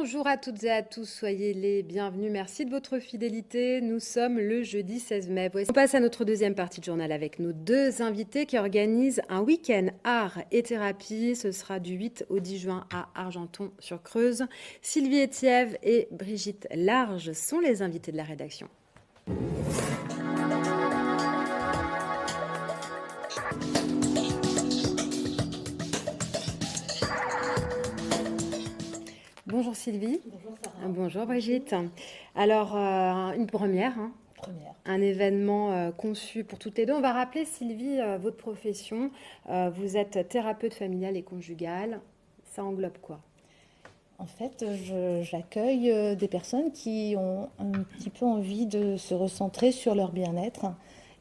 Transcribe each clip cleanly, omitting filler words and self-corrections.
Bonjour à toutes et à tous, soyez les bienvenus. Merci de votre fidélité. Nous sommes le jeudi 16 mai. On passe à notre deuxième partie de journal avec nos deux invités qui organisent un week-end art et thérapie. Ce sera du 8 au 10 juin à Argenton-sur-Creuse. Sylvie Etiève et Brigitte Large sont les invités de la rédaction. Bonjour Sylvie. Bonjour Sarah. Bonjour Brigitte. Alors, une première, hein. Un événement conçu pour toutes les deux. On va rappeler, Sylvie, votre profession. Vous êtes thérapeute familiale et conjugale. Ça englobe quoi? En fait, j'accueille des personnes qui ont un petit peu envie de se recentrer sur leur bien-être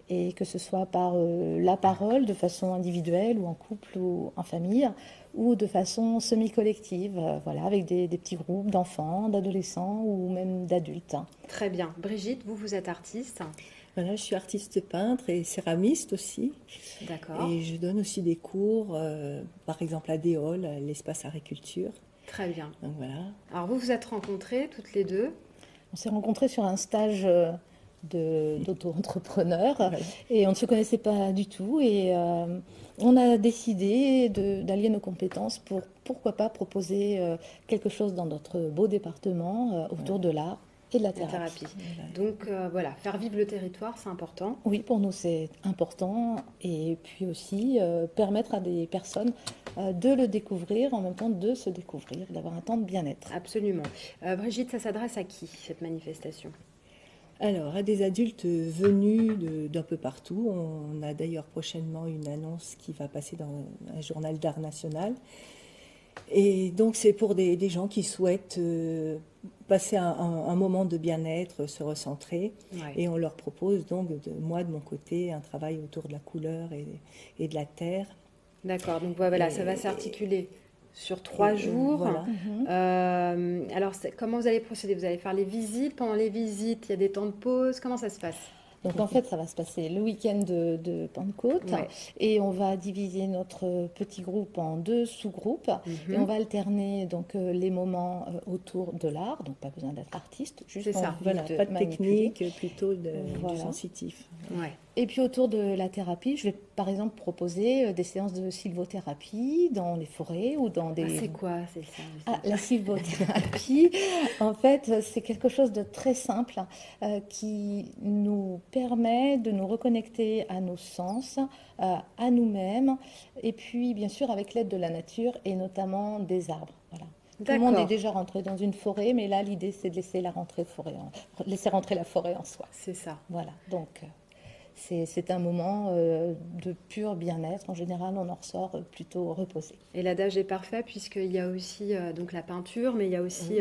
et que ce soit par la parole, de façon individuelle ou en couple ou en famille, ou de façon semi-collective, voilà, avec des petits groupes d'enfants, d'adolescents ou même d'adultes. Très bien. Brigitte, vous êtes artiste. Voilà, je suis artiste peintre et céramiste aussi. D'accord. Et je donne aussi des cours, par exemple à Déol, à l'espace agriculture. Très bien. Donc voilà. Alors vous vous êtes rencontrées toutes les deux. On s'est rencontrés sur un stage d'auto-entrepreneur Ouais. et on ne se connaissait pas du tout et on a décidé d'allier nos compétences pour pourquoi pas proposer quelque chose dans notre beau département autour de l'art et de la La thérapie. thérapie. Donc voilà, faire vivre le territoire, c'est important. Oui, pour nous c'est important et puis aussi permettre à des personnes de le découvrir en même temps de se découvrir, d'avoir un temps de bien-être. Absolument. Brigitte, ça s'adresse à qui cette manifestation? Alors, à des adultes venus d'un peu partout. On a d'ailleurs prochainement une annonce qui va passer dans un journal d'art national. Et donc, c'est pour des gens qui souhaitent passer un moment de bien-être, se recentrer. Ouais. Et on leur propose donc, moi de mon côté, un travail autour de la couleur et de la terre. D'accord, donc voilà, ça va s'articuler sur 3 jours. Voilà. Alors, comment vous allez procéder? Vous allez faire les visites. Pendant les visites, il y a des temps de pause. Comment ça se passe? Donc en fait, ça va se passer le week-end de Pentecôte Ouais. et on va diviser notre petit groupe en 2 sous-groupes et on va alterner donc les moments autour de l'art, donc pas besoin d'être artiste, juste C'est ça. envie Voilà, de pas de manipuler. technique, plutôt du Voilà. sensitif. Ouais. Et puis autour de la thérapie, je vais par exemple proposer des séances de sylvothérapie dans les forêts ou dans Ah, des... c'est quoi? C'est ça. Ah, la sylvothérapie, en fait, c'est quelque chose de très simple qui nous permet de nous reconnecter à nos sens, à nous-mêmes, et puis bien sûr avec l'aide de la nature et notamment des arbres. Voilà. Tout le monde est D'accord. déjà rentré dans une forêt, mais là l'idée c'est de laisser laisser rentrer la forêt en soi. C'est ça. Voilà, donc c'est un moment de pur bien-être. En général, on en ressort plutôt reposé. Et l'adage est parfait puisqu'il y a aussi donc la peinture, mais il y a aussi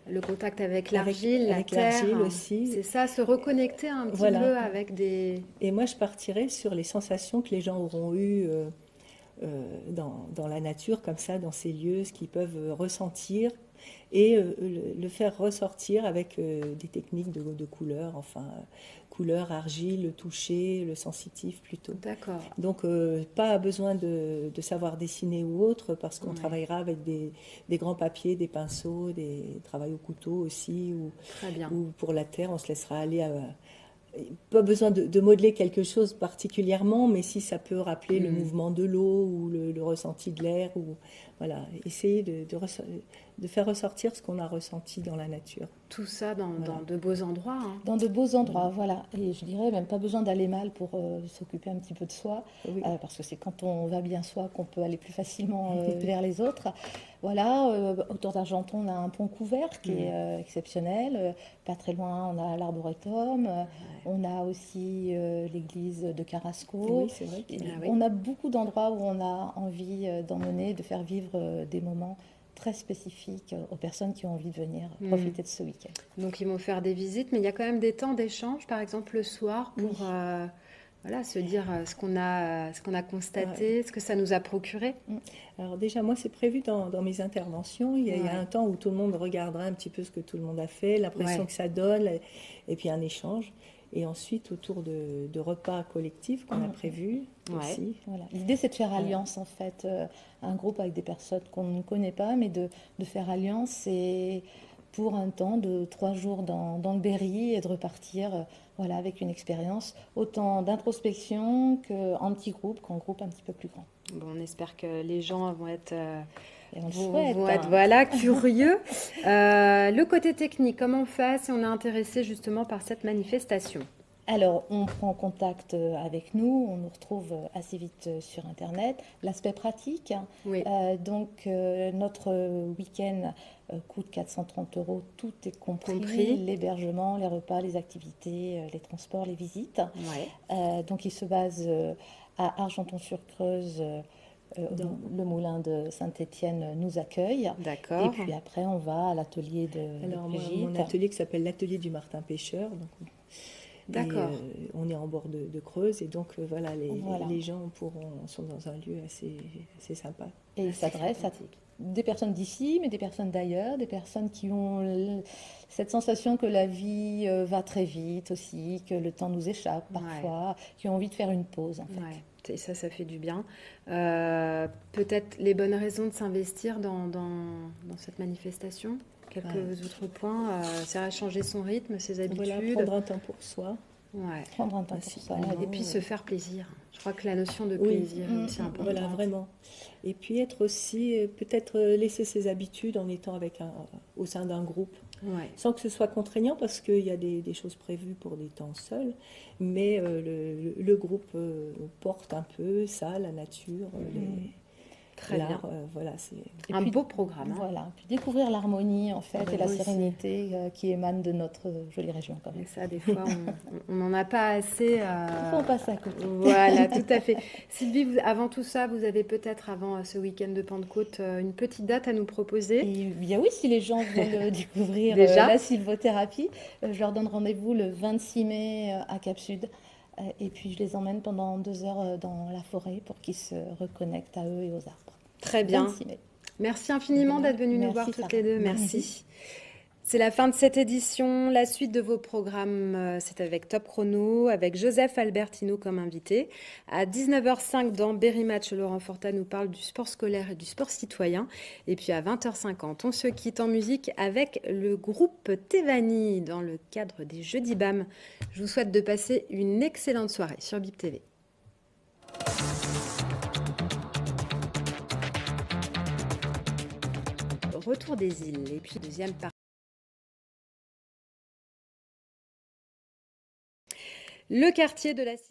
le contact avec l'argile, la avec terre. l'argile aussi. C'est ça, se reconnecter un petit Voilà. peu avec des... Et moi, je partirais sur les sensations que les gens auront eues dans la nature, comme ça, dans ces lieux, ce qu'ils peuvent ressentir, et le faire ressortir avec des techniques de couleur, enfin, couleur, argile, le toucher, le sensitif plutôt. D'accord. Donc, pas besoin de savoir dessiner ou autre, parce qu'on Ouais. travaillera avec des grands papiers, des pinceaux, des travail au couteau aussi, Très bien. ou pour la terre, on se laissera aller à... Pas besoin de modeler quelque chose particulièrement, mais si ça peut rappeler le mouvement de l'eau ou le ressenti de l'air, ou voilà, essayer de faire ressortir ce qu'on a ressenti dans la nature. Tout ça dans de beaux endroits, hein. Dans de beaux endroits, voilà. Et je dirais même pas besoin d'aller mal pour s'occuper un petit peu de soi, Oui. parce que c'est quand on va bien soi qu'on peut aller plus facilement vers les autres. Voilà, autour d'Argenton, on a un pont couvert qui est exceptionnel. Pas très loin, on a l'arboretum. On a aussi l'église de Carrasco. Oui, c'est vrai. Et Ah oui. on a beaucoup d'endroits où on a envie d'emmener, de faire vivre des moments très spécifiques aux personnes qui ont envie de venir profiter de ce week-end. Donc ils vont faire des visites, mais il y a quand même des temps d'échange, par exemple le soir, pour voilà, se dire ce qu'on a constaté, ce que ça nous a procuré. Alors déjà, moi, c'est prévu dans mes interventions. Il y Ouais. a un temps où tout le monde regardera un petit peu ce que tout le monde a fait, l'impression Ouais. que ça donne, et puis un échange. Et ensuite, autour de repas collectifs qu'on a prévus aussi. Voilà. L'idée, c'est de faire alliance, en fait, un groupe avec des personnes qu'on ne connaît pas, mais de faire alliance et pour un temps de 3 jours dans le Berry et de repartir voilà, avec une expérience autant d'introspection qu'en petit groupe, qu'en groupe un petit peu plus grand. Bon, on espère que les gens vont être, Et on le souhaite. vont être voilà, curieux. Le côté technique, comment on fait si on est intéressé justement par cette manifestation? Alors, on prend contact avec nous, on nous retrouve assez vite sur Internet. L'aspect pratique, Oui. donc notre week-end coûte 430 €, tout est compris, Compris. l'hébergement, les repas, les activités, les transports, les visites. Ouais. Donc, il se base à Argenton-sur-Creuse. Dans- Le moulin de Saint-Étienne nous accueille. Et D'accord. puis après, on va à l'atelier de Alors, moi, Brigitte. mon atelier qui s'appelle l'atelier du Martin Pêcheur. Donc, D'accord. on est en bord de Creuse et donc voilà, Voilà. les gens sont dans un lieu assez sympa. Et il Ah, c'est s'adresse à sympathique. des personnes d'ici, mais des personnes d'ailleurs, des personnes qui ont cette sensation que la vie va très vite aussi, que le temps nous échappe parfois, qui ont envie de faire une pause en fait. Ouais. Et ça fait du bien. Peut-être les bonnes raisons de s'investir dans cette manifestation? Quelques autres points. C'est changer son rythme, ses habitudes. Voilà, prendre un temps pour soi. Ouais. Prendre un temps pour ça. Et puis se faire plaisir. Je crois que la notion de Oui. plaisir est aussi importante. Voilà, vraiment. Et puis être aussi, peut-être laisser ses habitudes en étant au sein d'un groupe, Ouais. sans que ce soit contraignant, parce qu'il y a des choses prévues pour des temps seuls, mais le groupe porte un peu ça, la nature, Très bien. l'art, voilà, c'est... Et Un puis, beau programme. Hein. Voilà, puis découvrir l'harmonie en fait et la Moi aussi. sérénité qui émane de notre jolie région quand Et même. ça, des fois, on n'en a pas assez. Il faut en passer à côté. Voilà, tout à fait. Sylvie, avant tout ça, vous avez peut-être, avant ce week-end de Pentecôte, une petite date à nous proposer. Et bien oui, si les gens veulent découvrir Déjà la sylvothérapie, je leur donne rendez-vous le 26 mai à Cap Sud. Et puis je les emmène pendant 2 heures dans la forêt pour qu'ils se reconnectent à eux et aux arbres. Très bien. 26 mai. Merci infiniment d'être venues nous Merci, voir toutes Sarah. les deux. Merci. C'est la fin de cette édition. La suite de vos programmes, c'est avec Top Chrono, avec Joseph Albertino comme invité. À 19h05 dans Berry Match, Laurent Forta nous parle du sport scolaire et du sport citoyen. Et puis à 20h50, on se quitte en musique avec le groupe Tevani dans le cadre des Jeudis BAM. Je vous souhaite de passer une excellente soirée sur BIP TV. Retour des îles et puis deuxième partie. Le quartier de la